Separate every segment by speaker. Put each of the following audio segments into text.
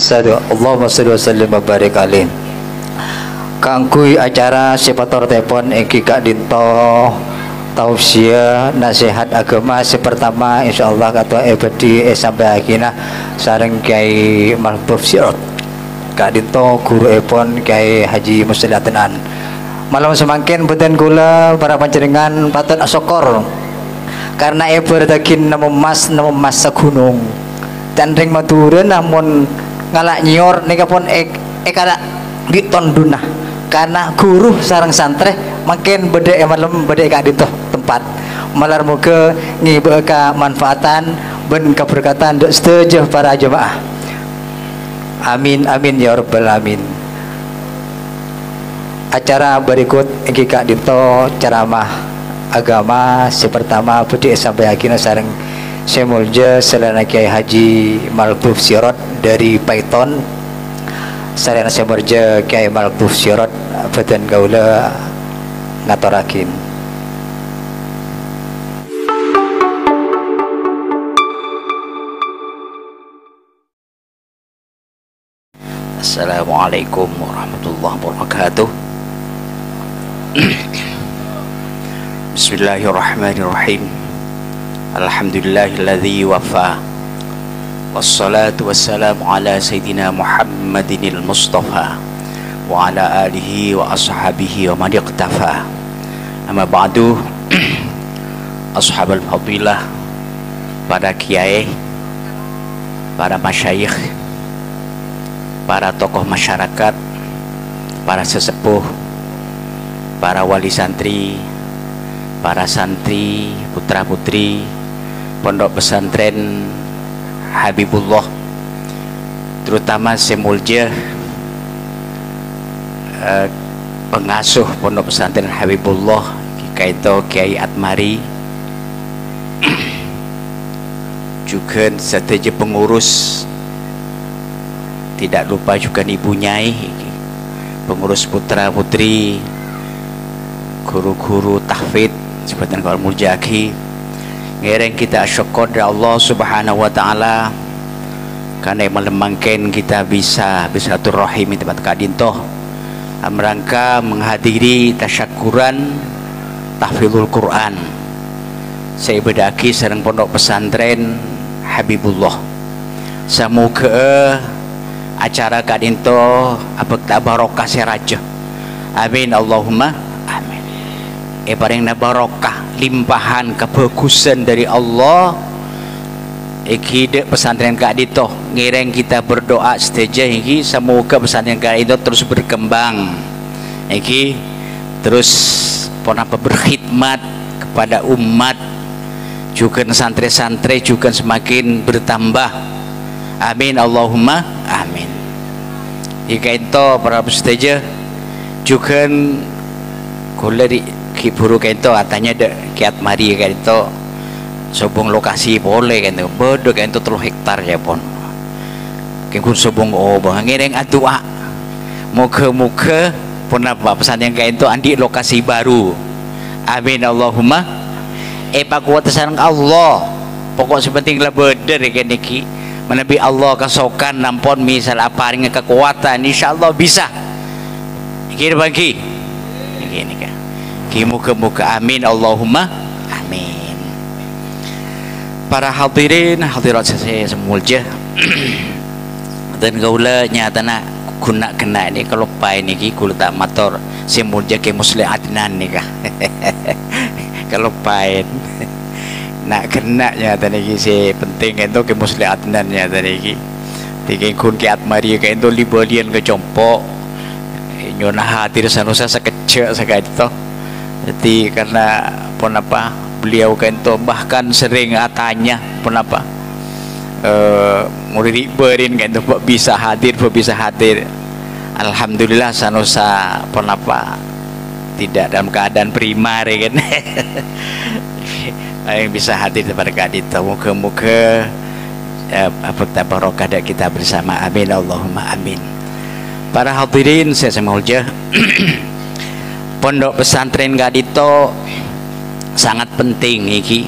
Speaker 1: Allahumma salli wa sallim wa barik alaih. Kangkui acara sepator telepon iki Kak Dinto tausiah nasihat agama sepertama insyaallah kata ebadi sampai akhirnya sareng Kiai Mahbub Sirot Kak Dinto guru epon Kiai Haji Musliatenan malam semakin beten kula para panjenengan patut asokor karena bertakin nemu mas segunung dan ring maturun namun ngalak nyor nika pun kada ditondunah karena guru sarang santre makin beda malam beda Kak Dinto tempat malar muga ngibe ka manfaatan ben keberkatan dok setuju para jemaah amin amin ya rabbal alamin. Acara berikut iki Kak Dinto ceramah agama sepertama budi sampai akhirnya sareng semulja selana Kiai Haji Malbuf Sirot dari Python sarana semulja Kiai Malbuf Sirot badan gaula ngatorakin.
Speaker 2: Assalamualaikum warahmatullahi wabarakatuh. Bismillahirrahmanirrahim. Alhamdulillahilladzi wafa. Wassalatu wassalamu ala sayyidina Muhammadinil Mustafa wa ala alihi wa ashabihi wa man iqtafa. Amma ba'du. Ashabul fadilah, para kiai, para masyayikh, para tokoh masyarakat, para sesepuh, para wali santri, para santri, putra putri pondok pesantren Habibullah, terutama semulja pengasuh pondok pesantren Habibullah Kaito Kiai Atmari, juga seteja pengurus, tidak lupa juga Ibu Nyai, pengurus putra putri, guru-guru tahfidz seperti Kal Muljaki. Ngereng kita syukur dari Allah Subhanahu wa taala karena melemangkan kita bisa bersilaturahim di tempat Kak Dinto merangka menghadiri tasyakuran tahfidzul Quran saya bedaki sareng pondok pesantren Habibullah. Semoga acara Kak Dinto abekta barokah seraja. Amin Allahumma amin. Paling barokah limpahan kebagusan dari Allah. Iki pesantren Kak Dinto ngireng kita berdoa seteja iki semoga pesantren Kak Dinto terus berkembang. Iki terus ponapa berkhidmat kepada umat, juga santri-santri juga semakin bertambah. Amin Allahumma amin. Ika itu para peserta juga kula di kiburu kaito katanya ada kiat mari kaito sobong lokasi boleh kan bodoh kaito 3 hektar ya pon kengkun sobong bang ngereng adua muka pun apa pesan yang kaito andi lokasi baru. Amin Allahumma pak kuat sareng Allah pokok sepenting lah beder kan niki menabi Allah kasokan nampon misal apa ring kekuatan insyaallah bisa kira bagi ini kan muka-muka amin Allahumma amin. Para hadirin hadirat saya semulja dan gaula nyatana guna kena ini kalau pai niki kula tak matur semulja ke Muslim Adnan nika kalau pai nak kena nyata niki si penting itu ke Muslim Adnan nyata niki tiga kun ke Atmari ke itu libolian ke compok nyona hadir sanusa sekecil sekali itu. Jadi karena pun apa beliau kan itu bahkan sering tanya pun apa murid berin kan itu bisa hadir. Alhamdulillah sanusa pun apa tidak dalam keadaan primar kan yang bisa hadir kepada Kak Dinto. Muka-muka apa barokah kita bersama. Amin Allahumma amin. Para hadirin saya semulja pondok pesantren Kak Dinto sangat penting iki.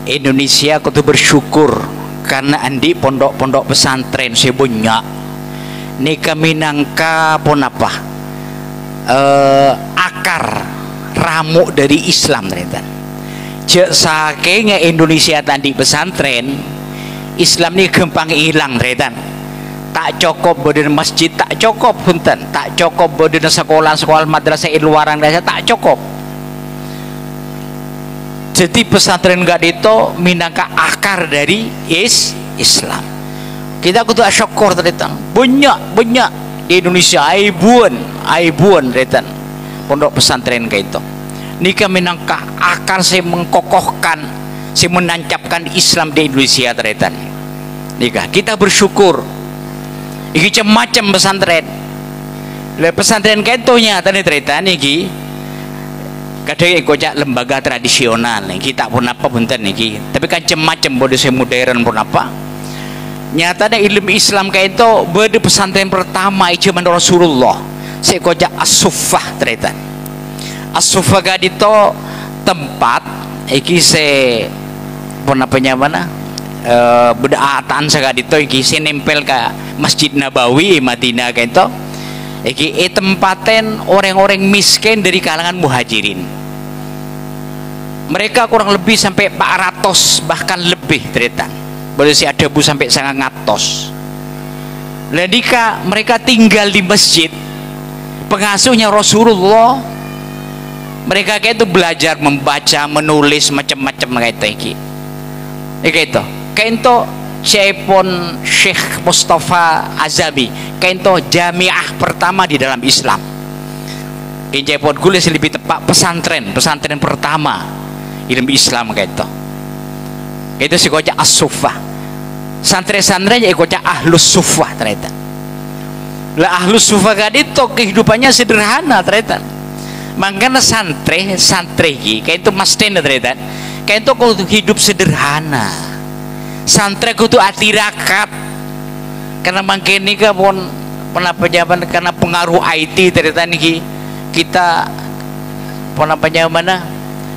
Speaker 2: Indonesia kudu bersyukur karena andi pondok-pondok pesantren sebanyak nika minangka pun apa akar ramuk dari Islam ternyata cek saking Indonesia tadi pesantren Islam ini gampang hilang ternyata tak cukup boden masjid tak cukup punten tak cukup boden sekolah madrasah luaran desa tak cukup. Jadi pesantren gak itu minangka akar dari Islam. Kita kudu syukur ternyata banyak di Indonesia aibuan ternyata pondok pesantren kayak itu. Nika minangka akar saya mengkokohkan, saya menancapkan Islam di Indonesia ternyata. Nika kita bersyukur. Iki macam pesantren. Le pesantren kaitonya tadi cerita niki. Kadang ikut lembaga tradisional niki tak pun apa punten niki. Tapi kan macam bode modern pun apa. Nyatanya ilmu Islam kayak itu bode pesantren pertama itu menurut Rasulullah. Saya kojak as-suffah cerita. As-suffah itu tempat iki se pun apanya mana? Bedaatan sagad itu iki se nempel ke Masjid Nabawi Madinah kayak itu iki tempaten orang-orang miskin dari kalangan muhajirin. Mereka kurang lebih sampai 400 bahkan lebih cerita. Boleh si ada bu sampai 900. Ledika mereka tinggal di masjid pengasuhnya Rasulullah. Mereka kayak itu belajar membaca menulis macam-macam kayak itu kayak itu Syaipun Syekh Mustafa Azami kainto jamiah pertama di dalam Islam. Syaipun kulis lebih tepat pesantren pertama ilmu Islam kainto. Itu si kocak as-suffah. Santri-santri ya kocak ahlus suffah ternyata. Lah ahlus suffah kan itu kehidupannya sederhana ternyata. Makanya santri kainto masten ternyata. Kainto kau hidup sederhana. Santri kudu atirakat karena mungkin ini pun pejabat karena pengaruh IT ternyata niki kita pejabat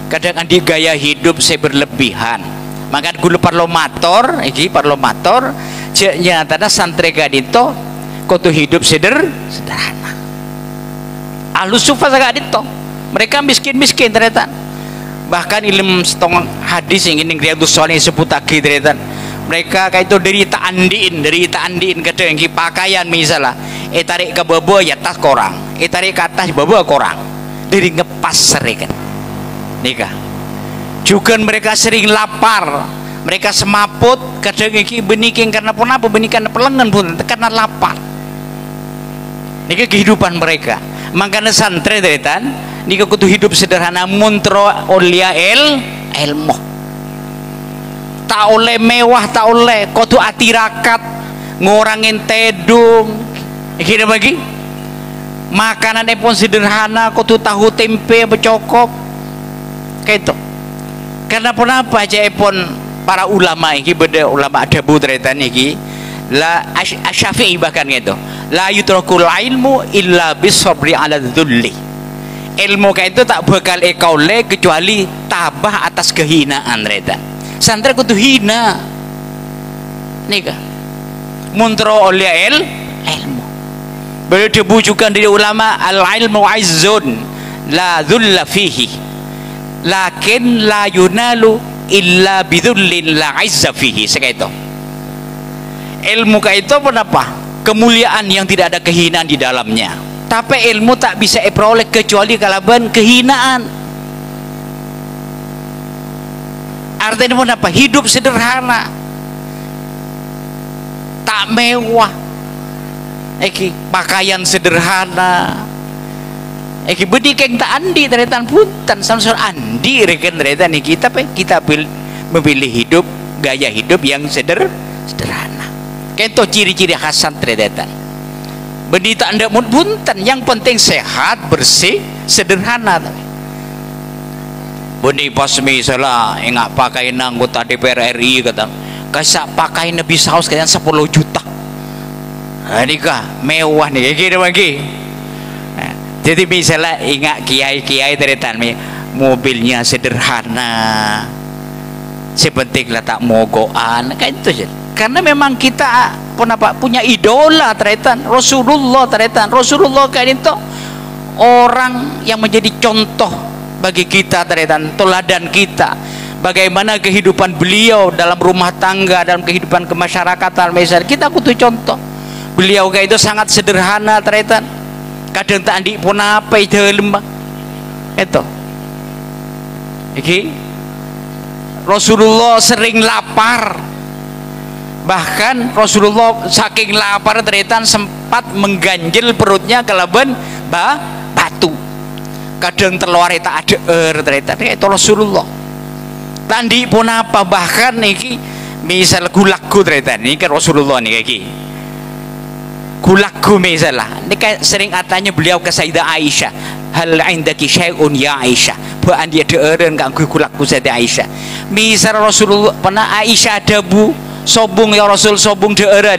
Speaker 2: kadang andi gaya hidup saya berlebihan maka gulu parlomator nyata santri gadito kudu hidup sederhana. Ahlus suffah gadito mereka miskin ternyata bahkan ilmu setengah hadis yang ini Riyadhus Shalihin sebut lagi ternyata mereka kayak itu derita andiin kadang yang pakaian misalnya tarik ke bawah ya tas korang tarik ke atas bawah korang dari ngepas sering nikah juga mereka sering lapar mereka semaput kadang yang beniking karena pun apa benikan pelengan pun karena lapar nikah kehidupan mereka makanya santri ternyata nikah kudu hidup sederhana muntro olia ilmu tak oleh mewah tak oleh kudu atirakat ngurangin tedung kira bagi makanan pun sederhana kudu tahu tempe becokop kayak itu karena pun apa aja pun para ulama ini beda ulama ada budretan ini la asy-Syafi'i bahkan gitu la yutrakul ilmu illa bisabri ala dzulli ilmu kayak itu tak bakal ekaule kecuali tabah atas kehinaan retan. Santri kudu hina nikah muntro oleh ilmu boleh dibujukan dari ulama al ilmu izzun la dhulla fihi lakin la yunalu illa bidhullin la izza fihi seperti itu ilmu kayak itu apa kemuliaan yang tidak ada kehinaan di dalamnya tapi ilmu tak bisa diperoleh kecuali kalaban kehinaan. Artinya pun apa? Hidup sederhana, tak mewah, pakaian sederhana, bedikeng tak andi ternyata punten samsul andi reken ternyata nih kita memilih hidup gaya hidup yang sederhana. Kento ciri-ciri khas ternyata. Bendita anda punten yang penting sehat bersih sederhana. Benih pas misalnya enggak pakai anggota DPR RI kata kasak pakai nabi saus kalian 10 juta ini kah mewah nih gini lagi jadi misalnya ingat kiai ternyata mobilnya sederhana sepenting lah tak mogoan kayak itu saja karena memang kita punya idola teretan Rasulullah teretan. Rasulullah kan itu orang yang menjadi contoh bagi kita teretan, teladan kita bagaimana kehidupan beliau dalam rumah tangga, dalam kehidupan kemasyarakatan. Misal kita kudu contoh beliau kayak itu sangat sederhana teretan, kadang tak andi pun apa itu lembah itu iki. Rasulullah sering lapar, bahkan Rasulullah saking lapar teretan sempat mengganjil perutnya kelaban batu, kadang telur tak ada teretan itu Rasulullah tandi pun apa. Bahkan niki misal gulaku teretan ini kan Rasulullah nih kayak gulaku misalnya ini kan sering atanya beliau ke Sayyidah Aisyah, hal indaki syai'un ya Aisyah, bukan dia deureun kang gulaku Sayyidah Aisyah. Misal Rasulullah pernah Aisyah ada bu sobung ya Rasul sobung deureun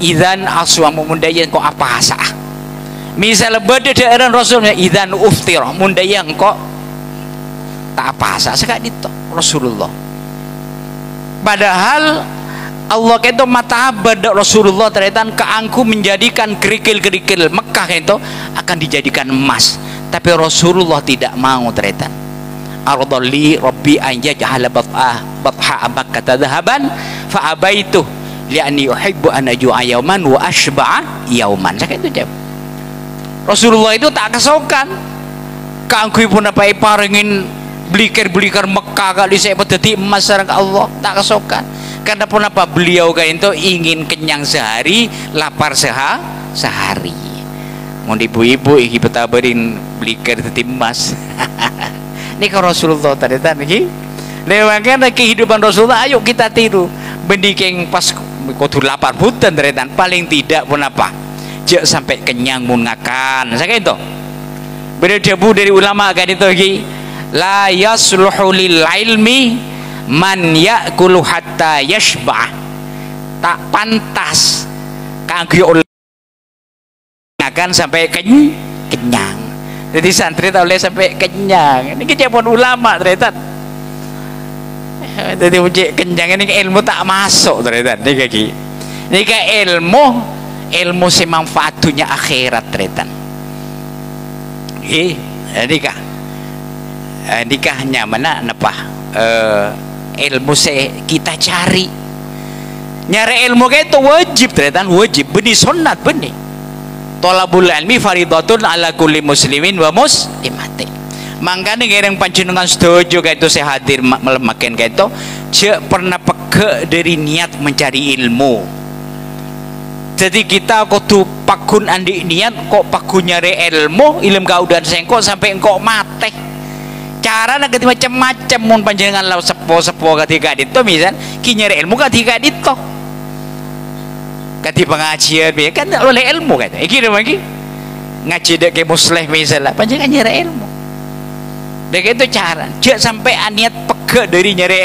Speaker 2: idzan aswamu mundayan kok apa asa. Misal bade deureun Rasulnya idzan uftir mundayan kok tak apa asa sekak dito Rasulullah. Padahal Allah itu mata badak Rasulullah teretan keangku menjadikan kerikil-kerikil Mekah itu akan dijadikan emas, tapi Rasulullah tidak mau teretan. Ardalli rabbi an yaj'ala batha Makkah dhahaban fa abaitu li'anni uhibbu an ajua yauman wa ashba'a yauman. Sakit itu jawab. Rasulullah itu tak kesokan keangku pun apa paringin belikar Mekah kali saya dadi emas sareng Allah, tak kesokan. Karena pun apa beliau kan itu ingin kenyang sehari, lapar sehari. Mau ibu-ibu iki betabarin belikar dadi emas. Ini kan Rasulullah tadi iki. Lewatnya kehidupan Rasulullah, ayo kita tiru. Bendikeng pas kudu lapar butan teretan paling tidak pun apa. Jek sampai kenyang mun ngakan. Sakit itu. Berdebu dari ulama kan itu iki. La yasluhu lil ilmi man ya'kulu hatta yashba'. Tak pantas kanggo oleh makan sampai kenyang. Jadi santri tak boleh sampai kenyang. Ini kejadian ulama ternyata. Jadi uji kenyang ini ilmu tak masuk ternyata. Ini kaki. Ini ke ilmu si manfaatnya akhirat ternyata. Nikah nikahnya mana nepah ilmu kita cari nyari ilmu kayak itu wajib ternyata wajib benih sunat benih tolabul ilmi faridatun ala kulli muslimin wa muslimatin. Makanya ngereng panjenengan setuju kayak itu saya hadir melemakin kayak itu cek pernah peke dari niat mencari ilmu. Jadi kita kudu pakun andi niat kok pakun nyari ilmu kau dan sengkok sampai engkau mate. Cara nak macam-macam mun panjenengan law sepo-sepo ketika dito misal kinyari ilmu ketika dito kati pengajian biar kan oleh ilmu kata iki lagi ngaji dek ke musleh misalnya panjenengan nyari ilmu dek itu cara jak sampai niat peke dari nyari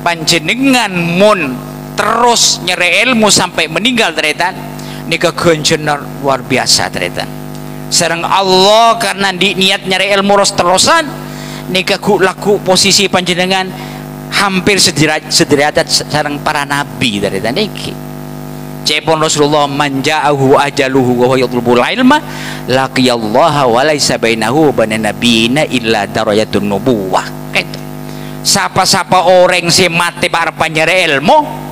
Speaker 2: panjenengan mun terus nyari ilmu sampai meninggal teretan nikah genjenar luar biasa teretan sareng Allah karena di niat nyari ilmu terus-terusan nikah laku posisi panjenengan hampir sederajat sareng para nabi dari niki. Cepon Rasulullah manja'ahu ajaluhu wa yatlubul ilma laqiyallaha wa laisa bainahu wa baina nabiyina illa darajatun nubuwah. Gitu. Sapa-sapa orang si mati para nyari ilmu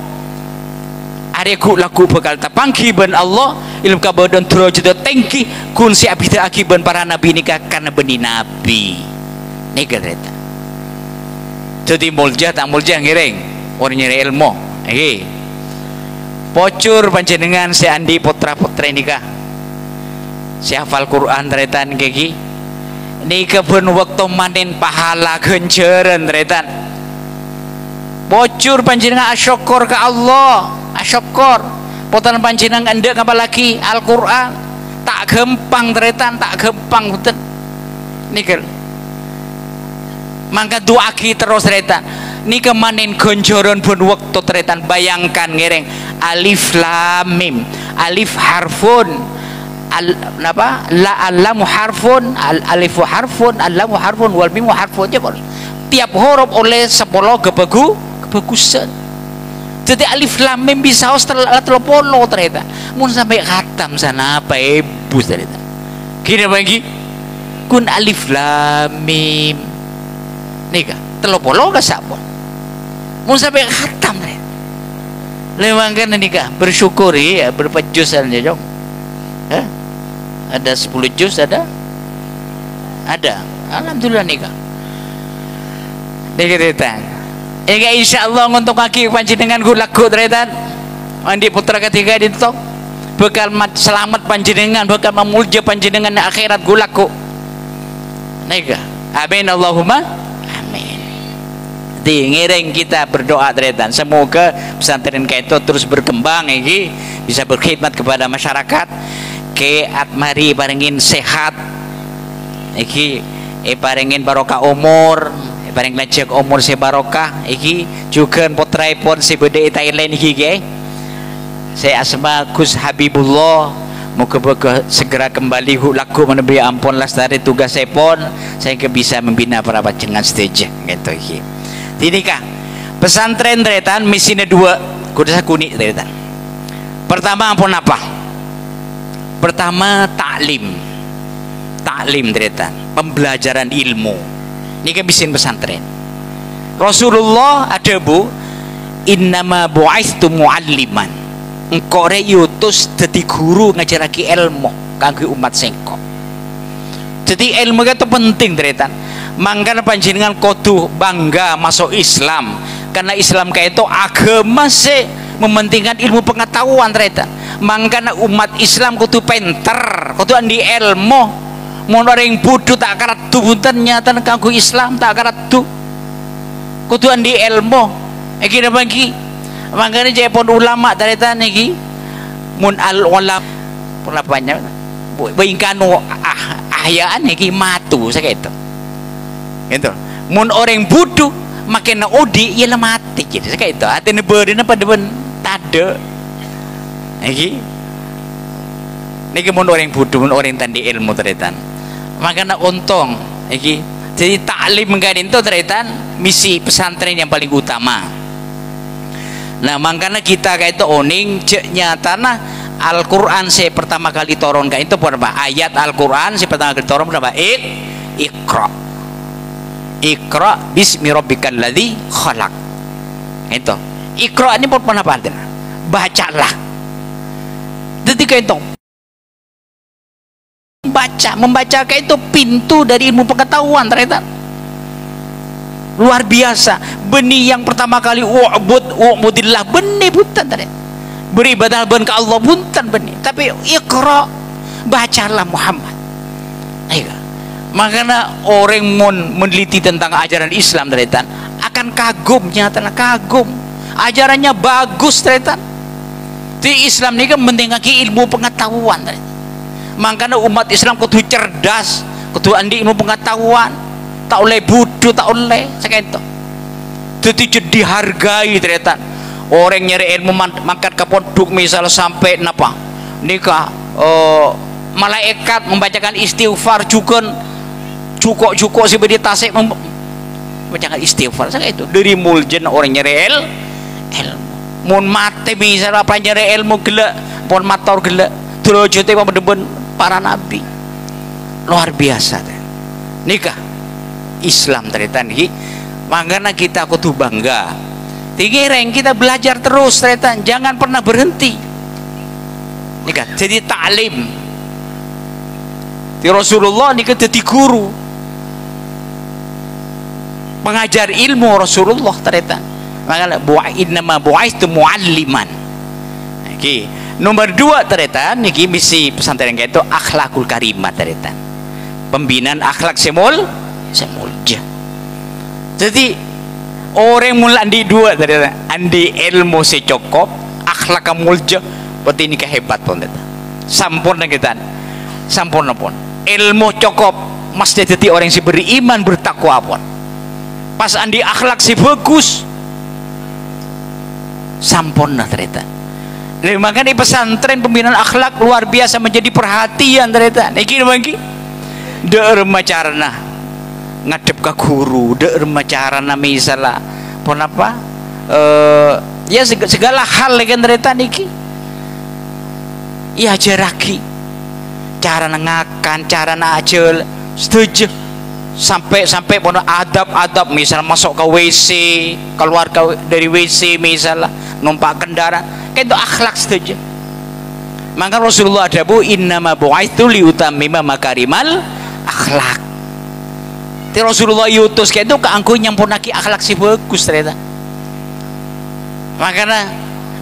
Speaker 2: areku laku bakal tapangki ben Allah ilmu kabadan derajat tinggi kun si abida akiban para nabi nikah karena benih nabi. Ini kereta. Jadi mulja tak mulja ngiring orang nyari ilmu. Pocur panjenengan si andi putra nikah. Si hafal Quran teretan kaki. Nikah pun waktu manen pahala genceran teretan. Pocur panjenengan asyukur ke Allah, asyukur. Potan panjenengan anda apa lagi Al-Quran tak gampang teretan, tak gampang betul. Nikah. Mangka doa kita terus teretan ini kemanin gonjoron pun waktu teretan bayangkan ngereng alif lam mim alif harfun apa la alamu harfun alifu harfun alamu harfun wal mimu harfun tiap huruf oleh 10 kebagusan Jadi alif lam mim bisa setelah telepolo ternyata. Mun sampai khatam sana apa ibu ternyata. Kira bagi kun alif lam mim. Nika telepolo ka sapa? Mun sampai khatam ternyata. Lewangkan nika bersyukuri ya berapa juz aja jong. Ada 10 juz ada? Ada. Alhamdulillah nika. Nika ternyata. Ega insyaallah untuk kaki panjenengan gulaku tretan andi putra ketiga dintok bakal selamat panjenengan bakal memulja panjenengan di akhirat gulaku nega amin Allahumma amin. Di ngiring kita berdoa tretan semoga pesantren kita terus berkembang iki bisa berkhidmat kepada masyarakat ke atmari parengin sehat iki parengin barokah umur bareng ngajak umur si barokah iki juga putraipun si bede Thailand iki ge saya asma Gus Habibullah moga-moga segera kembali laku menebi ampun lestari tugas sepon saya bisa membina para panjenengan stage gitu iki ini kah pesantren tretan misinya 2 kudu kuning tretan pertama ampun apa pertama taklim tretan pembelajaran ilmu ini kan bisin pesantren Rasulullah ada bu innama bu'aistu mu'alliman engkau yutus jadi guru ngajaraki ilmu kanggo umat sengko jadi ilmu itu penting teretan mangkana panjenengan kudu bangga masuk Islam karena Islam kayak itu agama sih mementingkan ilmu pengetahuan teretan mangkana umat Islam kudu pinter kudu andi ilmu mun orang bodoh tak karat tu bunten nyata kanggo Islam tak karat tu kudu andi ilmu iki bagi mangkane jepon ulama taretan iki mun al ulama penapanya bingkano ahyaan iki matu saketo gitu mun orang bodoh makin odi ya mati jadi saketo atene beurina pada ben tade iki niki mun orang bodoh mun orang tandi ilmu taretan makanya untung iki jadi taklim menggadin itu ternyata misi pesantren yang paling utama. Nah makanya kita kayak itu oning ceknya tanah Al-Quran saya pertama kali turun kayak itu berapa ayat Al-Quran saya pertama kali turun berapa Iqra bismi rabbikal ladzi khalaq itu Iqra ini pun apa artinya bacalah jadi kayak itu membaca kayak itu pintu dari ilmu pengetahuan ternyata luar biasa benih yang pertama kali wa'budillah benih buntan ternyata beribadah ke Allah buntan benih tapi Iqra bacalah Muhammad ayo makanya orang meneliti tentang ajaran Islam ternyata akan kagumnya ternyata kagum ajarannya bagus ternyata di Islam ini kan mentingkan ilmu pengetahuan ternyata makanya umat Islam kudu cerdas kudu andi ilmu pengetahuan tak oleh bodoh tak oleh sekian itu dihargai ternyata orang nyari ilmu mangkat ke pondok misalnya sampai napa nikah malaikat membacakan istighfar juga cukup si bedi tasik membacakan istighfar sekian itu dari muljen orang nyari ilmu mun mati misalnya apa nyari ilmu gila pun mator gila derajat apa beden para nabi luar biasa nikah Islam ternyata nih makanya kita kudu bangga tinggi kita belajar terus ternyata jangan pernah berhenti nikah jadi taklim di Rasulullah nikah jadi guru mengajar ilmu Rasulullah ternyata makanya innama bu'aistu mu'alliman nomor 2 ternyata niki misi pesantren kayak itu akhlakul karimah ternyata pembinaan akhlak semulja jadi orang mulai andi 2 ternyata andi ilmu secokop akhlak mulja berarti ini kehebat pun ternyata sampurna kita sampurna pun ilmu cokop mesti jadi orang yang beriman bertakwa pun pas andi akhlak si bagus sampurna ternyata. Makanya di pesantren pembinaan akhlak luar biasa menjadi perhatian ternyata. Niki bagi deur macarana ngadep ke guru, deur macarana misalnya pun apa Ya segala hal kan ternyata niki ya jaraki cara nengakan, cara najel setuju sampai pun adab misal masuk ke WC, keluar dari WC misalnya numpak kendaraan kayak itu akhlak setuju. Maka Rasulullah ada bu innama bu'aitsu liutammima makarimal akhlak. Ti Rasulullah yutus kayak itu keangku nyampunaki akhlak si bagus ternyata. Makanya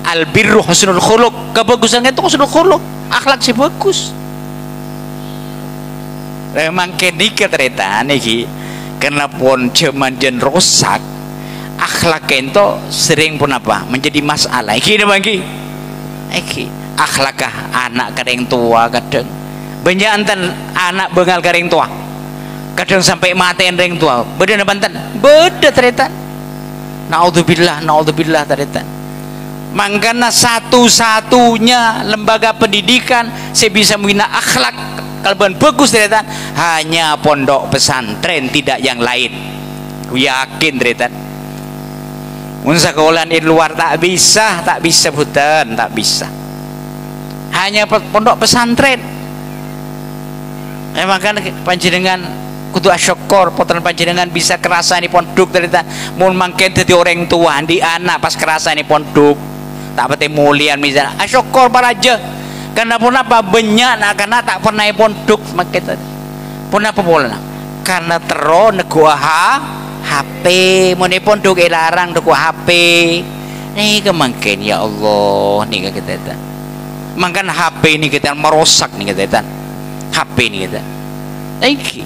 Speaker 2: albirru husnul khuluq, kebagusan itu husnul khuluq, akhlak si bagus. Memang kenika ternyata niki karena pun zaman jen rusak akhlak itu sering pun apa menjadi masalah. Iki bagi iki akhlakah anak kering tua kadang banyak anten anak bengal kering tua kadang sampai matiin ring tua beda banten beda ternyata. Naudzubillah ternyata. Makanya satu-satunya lembaga pendidikan saya bisa menghina akhlak kalban bagus ternyata hanya pondok pesantren, tidak yang lain. Aku yakin ternyata. Mun sekolah di luar tak bisa bukan, tak bisa. Hanya pondok pesantren. Memang kan panjenengan kudu asyukur potong panjenengan bisa kerasa ini pondok ternyata mun mangke dadi orang tua di anak pas kerasa ini pondok tak pete mulian misalnya asyukur para aja karena pun apa banyak nak karena tak pernah pondok mangke pun apa pola karena tero nego HP mun pondok larang nego HP nih kemangken ya Allah nih kita mangkan HP ini kita merusak nih kita HP ini kita iki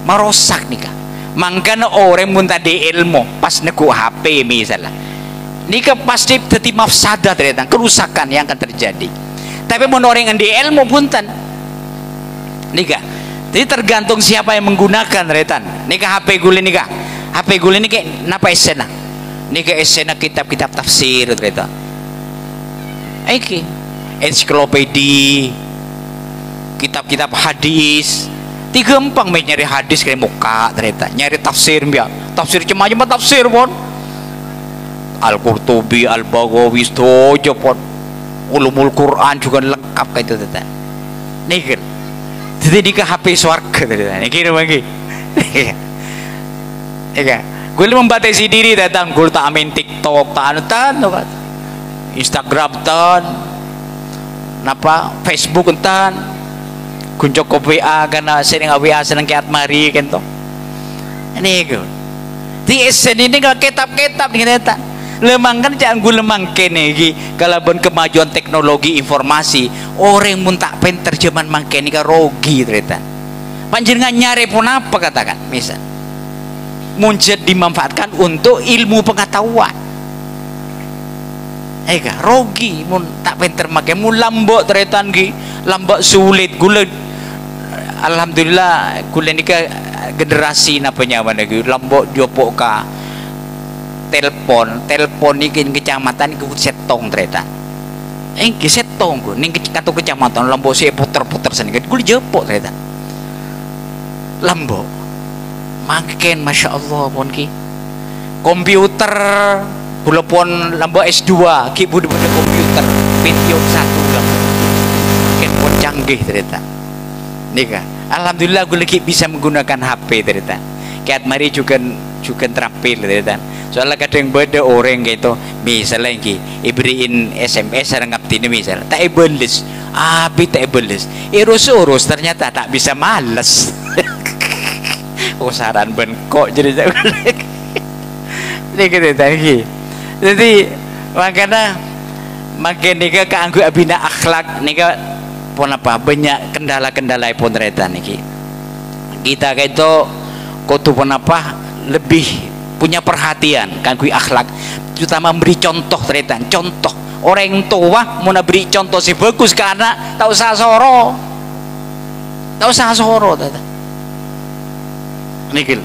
Speaker 2: merusak nika. Mangkana orang pun tadi ilmu pas nego HP misalnya nika pasti jadi mafsadah ternyata kerusakan yang akan terjadi. Tapi mun orang yang di ilmu punten nika jadi tergantung siapa yang menggunakan ternyata nika HP guli nika HP guli nika napa esena nika esena kitab-kitab tafsir ternyata iki ensiklopedi kitab-kitab hadis tiga gampang nyari hadis kayak muka ternyata nyari tafsir biar tafsir cuma tafsir pun Al-Qurtubi, Al-Baghawi setuju pun ulumul Quran juga lengkap kayak itu ternyata nih kan jadi di HP swarga ternyata nih kira lagi iya gue membatasi diri datang gue tak amin TikTok tak Instagram tan napa Facebook tan kunjok ke WA karena sering WA seneng kiat mari kan toh ini go di esen ini kalau kitab-kitab nih ternyata lemang kan jangan gue lemang kene gi kalau ben kemajuan teknologi informasi orang mun tak pen terjemahan mangkene ka rogi ternyata panjenengan nyari pun apa katakan misal muncul dimanfaatkan untuk ilmu pengetahuan ega rogi mun tak pen termakai mun lambok ternyata gi lambok sulit gula alhamdulillah gula ni ke generasi napanya mana gitu lambok jopok ka telepon ni ke kecamatan ke setong ternyata ke setong ku ni katu kecamatan lambok si puter-puter sini kan gula jopok ternyata lambok makin masya Allah pun ki komputer gula pun lambok S2 ki budu komputer Pentium 1 lambok makin pun canggih ternyata nika alhamdulillah gue lagi bisa menggunakan HP ternyata kayak mari juga terampil ternyata soalnya kadang beda orang gitu misalnya lagi iberiin SMS orang ngaptin misalnya tak ibelis tapi tak ibelis urus ternyata tak bisa males saran bengkok jadi ini gitu tadi jadi makanya makin nika keanggu abina akhlak nika pun apa banyak kendala-kendala pun ternyata niki kita kayak itu kudu pun apa lebih punya perhatian kan kui akhlak terutama memberi contoh ternyata contoh orang tua mau beri contoh si bagus karena tak usah soro ternyata niki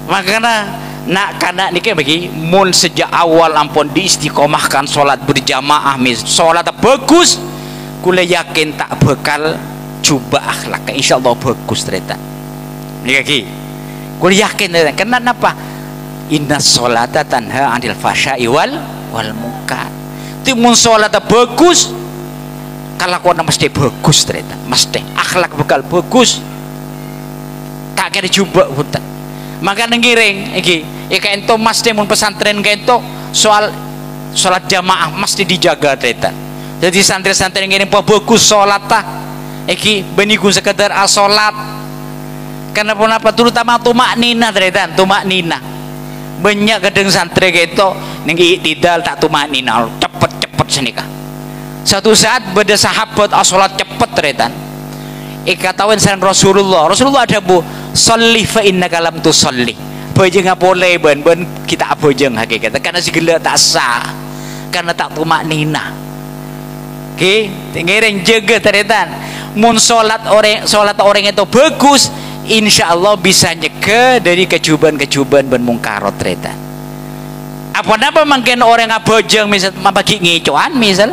Speaker 2: makanya nak karena niki bagi mun sejak awal ampun diistiqomahkan sholat berjamaah sholat bagus kula yakin tak bakal coba akhlak insyaallah bagus ternyata ini lagi kula yakin ternyata kenapa inna sholata tanha anil fahsya'i wal munkar. Timun sholat bagus, kelakuan mesti bagus ternyata, mesti akhlak bakal bagus, tak kira jumpa hutan. Maka ngiring iki ento mesti mun pesantren kento soal sholat jamaah mesti dijaga ternyata. Jadi santri-santri ngiring bagus sholat tah iki beniku sekedar asolat. Karena kenapa terutama tumak nina ternyata, tumak nina banyak kadang santri gitu nenggi tidal tak tumak nina cepet senikah. Satu saat beda sahabat asolat cepet ternyata ikatawan saran Rasulullah ada bu sholli fa innaka lam tusolli bojeng boleh ben kita bojeng hakikatnya karena segala tak sah karena tak tumak nina. Oke, tinggiring jaga ternyata mun sholat orang itu bagus, insya Allah bisa nyegah dari kejuban-kejuban dan mungkarot ternyata. Apa mungkin orang yang bojeng misal membagi ngecoan misal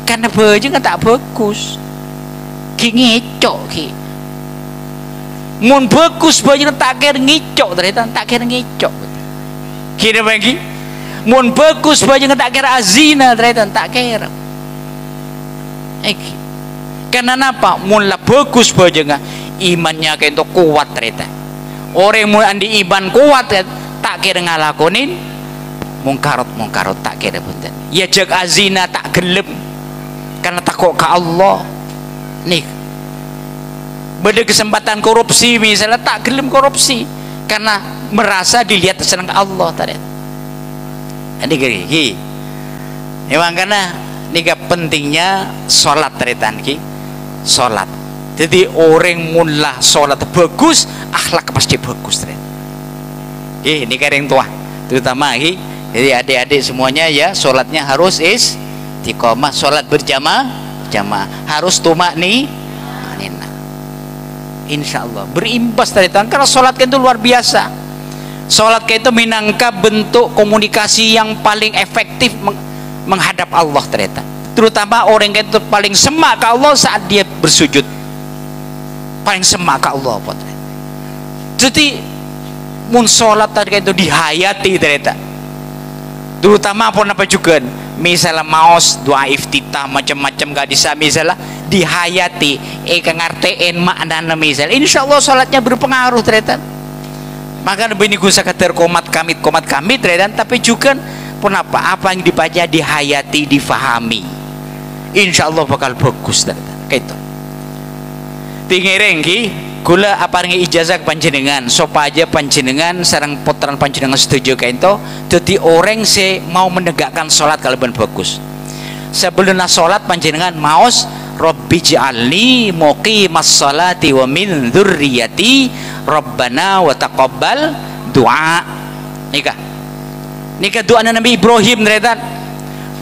Speaker 2: karena bojeng tak bagus ki ngecok ki mun bagus bojeng tak kira ngecok ternyata tak kira ngecok kira bagi mun bagus bojeng tak kira azina ternyata tak kira. Karena apa? Mula bagus bojengah imannya kayak itu kuat ternyata. Orang mula andi iman kuat tak kira ngalakonin mungkarot tak kira punten. Ya jag azina tak gelem karena takut ke Allah. Nih beda kesempatan korupsi misalnya tak gelem korupsi karena merasa dilihat senang Allah ternyata. Ini gini. Memang karena nika pentingnya sholat teritan ki sholat. Jadi orang mula sholat bagus, akhlak pasti bagus ternyata. Ini yang tua, terutama ki. Jadi adik-adik semuanya ya sholatnya harus istiqomah, sholat berjamaah, harus tumak nina. Insya Allah berimbas ternyata karena sholat itu luar biasa. Sholat itu minangka bentuk komunikasi yang paling efektif menghadap Allah ternyata. Terutama orang itu paling semak ke Allah saat dia bersujud, paling semak ke Allah ternyata. Jadi mun sholat tadi itu dihayati ternyata. Terutama apa juga misalnya maos doa iftitah macam-macam gak bisa misalnya dihayati ngartiin maknanya misalnya insya Allah sholatnya berpengaruh ternyata. Maka lebih gusa kadar komat kami ternyata tapi juga kenapa apa yang dibaca dihayati difahami insya Allah bakal bagus kayak itu. Tinggiring ki gula apa yang ijazah panjenengan supaya panjenengan sarang putaran panjenengan setuju kayak itu. Jadi orang se mau menegakkan sholat kalau bagus. Sebelum sholat panjenengan maos Rabbi ja'alni muqimas sholati wa min dzurriyyati Rabbana wa taqabbal du'a. Nikah doa Nabi Ibrahim ternyata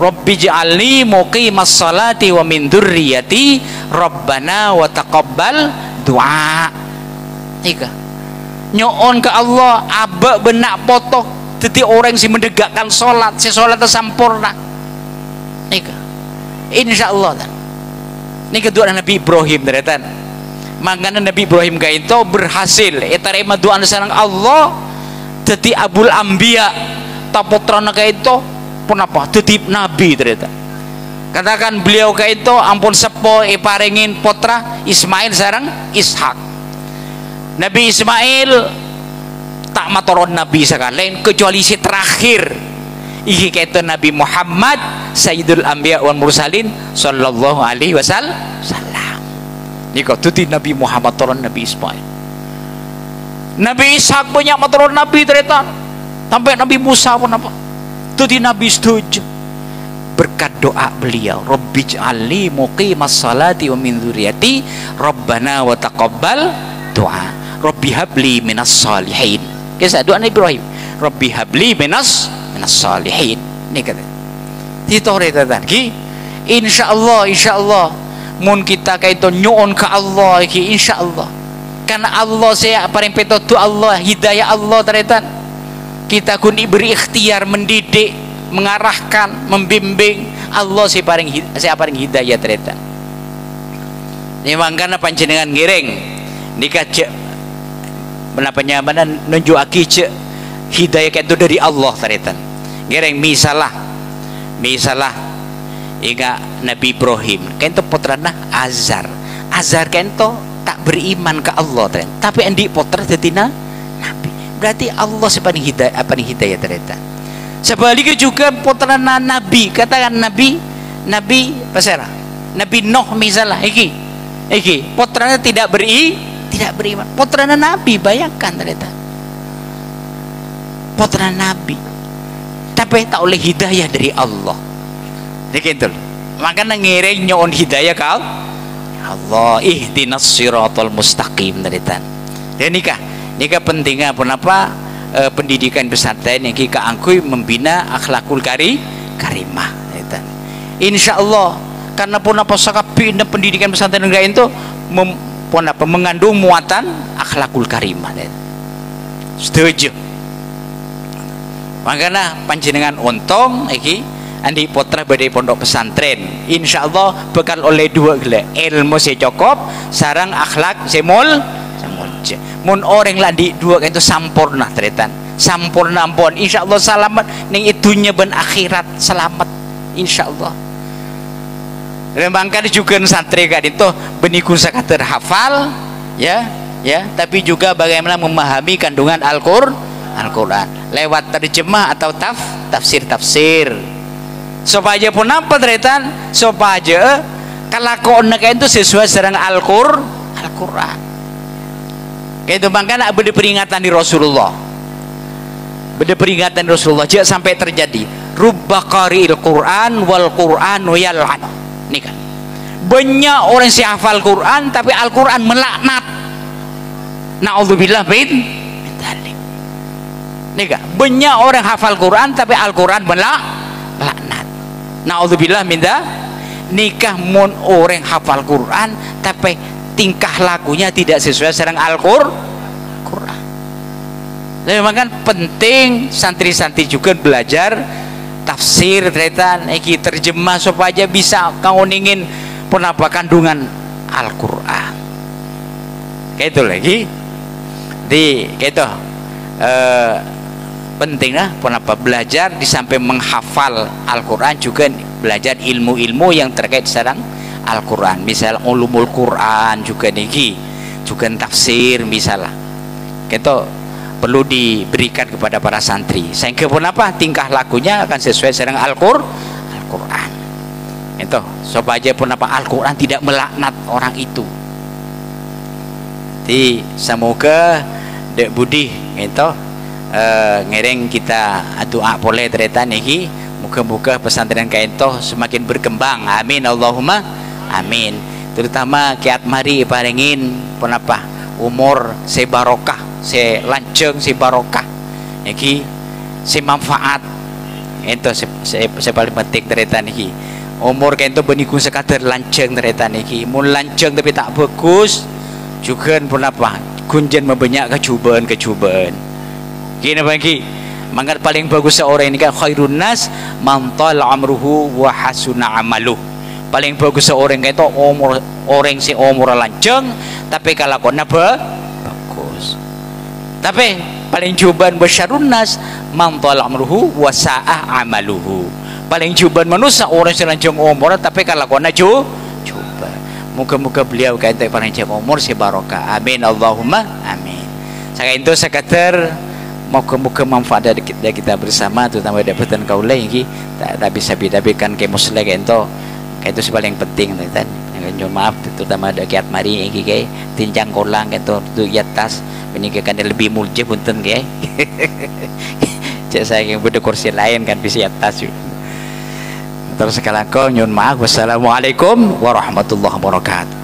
Speaker 2: Rabbi ja'alni muqimas sholati wa min dzurriyyati Rabbana wa taqabbal doa. Nikah nyoon ke Allah abak benak potoh jadi orang si mendegakkan sholat si sholat sempurna. Nikah insya Allah nikah doa Nabi Ibrahim ternyata. Makanya Nabi Ibrahim kayak itu berhasil terima doa sareng Allah jadi abul ambiya tapotrana kayak itu pun apa jadi nabi ternyata. Katakan beliau kayak itu ampun sepo iparingin putra Ismail sareng Ishak. Nabi Ismail tak matoron nabi sekalian kecuali si terakhir iki kayak itu Nabi Muhammad Sayyidul Anbiya wal Mursalin sallallahu alaihi wasallam. Niko tuti Nabi Muhammad turun Nabi Ismail. Nabi Ishak banyak turun Nabi ternyata. Sampai Nabi Musa pun apa? Tuti Nabi setuju. Berkat doa beliau, Rabbi ja'alni muqimas salati wa min dzurriyyati Rabbana wa taqabbal doa. Rabbi habli minas salihin. Kisah doa Nabi Ibrahim. Rabbi habli minas salihin. Ini kata. Itu tadi. Insya Allah mun kita kayak itu nyuon ke Allah iki insya Allah karena Allah saya paling petotu Allah hidayah Allah ternyata kita kun diberi ikhtiar mendidik mengarahkan membimbing Allah saya paling hidayah ternyata. Ini makanya panjenengan giring nikah cek menapanya mana nunjuk aki cek hidayah itu dari Allah teretan. Gereng misalah ingat Nabi Ibrahim kento putrana Azar kento tak beriman ke Allah teretan. Tapi andi putra jadi nabi. Berarti Allah sepaning hidayah teretan. Sebaliknya juga putrana nabi, katakan nabi pasera. Nabi Nuh misalnya iki putranya tidak beriman. Putrana nabi, bayangkan ternyata. Putra nabi tapi tak oleh hidayah dari Allah. Gitu. Makanya ngiring nyon hidayah kau Allah, ihdinas siratal mustaqim ternyata. Dan nikah pentingnya kenapa pendidikan pesantren yang kita angkui membina akhlakul karimah ternyata. Insya Allah karena pun apa sakapina pendidikan pesantren negara itu mengandung muatan akhlakul karimah. Setuju. Makanya panjenengan untung iki andi putra badai pondok pesantren. Insya Allah bakal oleh dua gila ilmu cukup sarang akhlak semul. Mun orang ladi dua itu sampurna teretan. Sampurna ampun. Insya Allah selamat ning itunya ben akhirat selamat. Insya Allah. Remangkan juga santri kan itu benikun sakater hafal ya tapi juga bagaimana memahami kandungan Al-Quran lewat terjemah atau tafsir supaya pun apa teretan supaya kelakuan itu sesuai dengan Al-Quran itu makanya ada peringatan di Rasulullah jangan sampai terjadi rubba qari'il Quran wal Quran yal'an. Nih kan banyak orang yang hafal Quran tapi Al-Quran melaknat. Na'udzubillah min dzalik. Nih kan banyak orang hafal Quran tapi Al-Quran melaknat. Na'udzubillah min dzalik. Nikah mun orang hafal Quran tapi tingkah lakunya tidak sesuai dengan Al-Quran. Jadi makanya penting santri-santri juga belajar tafsir ternyata iki terjemah supaya bisa kau ingin penapa kandungan Al-Quran kayak itu lagi di kayak itu pentinglah penapa belajar di samping menghafal Al-Quran juga belajar ilmu-ilmu yang terkait sedang Al-Quran misal ulumul Quran juga niki juga tafsir misalnya kayak itu perlu diberikan kepada para santri sehingga pun apa tingkah lakunya akan sesuai dengan Al-Quran itu supaya pun apa Al-Quran tidak melaknat orang itu. Jadi semoga dek budi itu ngereng kita doa boleh ternyata niki muka-muka pesantren kayak itu semakin berkembang amin Allahumma amin. Terutama kiat mari parengin pun apa umur sebarokah se lanceng si barokah iki si manfaat itu se paling penting ternyata niki umur kayak itu benikun sekadar lanceng ternyata niki mun lanceng tapi tak bagus juga pun apa kunjen membanyak kecubaan gini bagi maka paling bagus seorang ini kan khairun nas man tala amruhu wa hasuna amaluh. Paling bagus seorang kayak itu orang si umur lanceng tapi kalau kena bagus. Tapi paling cobaan basyarun nas man tala amruhu wa sa'ah amaluhu. Paling cobaan manusia orang yang lanceng umur tapi kalau kena coba. Muka-muka beliau kata panjang umur si barokah. Amin Allahumma amin. Saya itu sekadar muka-muka manfaat dari kita bersama terutama dapatan kaula iki tak bisa bedakan ke muslim itu itu paling penting kan. Maaf terutama ada kiat mari iki kayak tinjang kolang itu tu atas menikahkan lebih mulje punten kayak cek saya yang beda kursi lain kan bisa atas terus sekalian kau nyun maaf. Wassalamualaikum warahmatullahi wabarakatuh.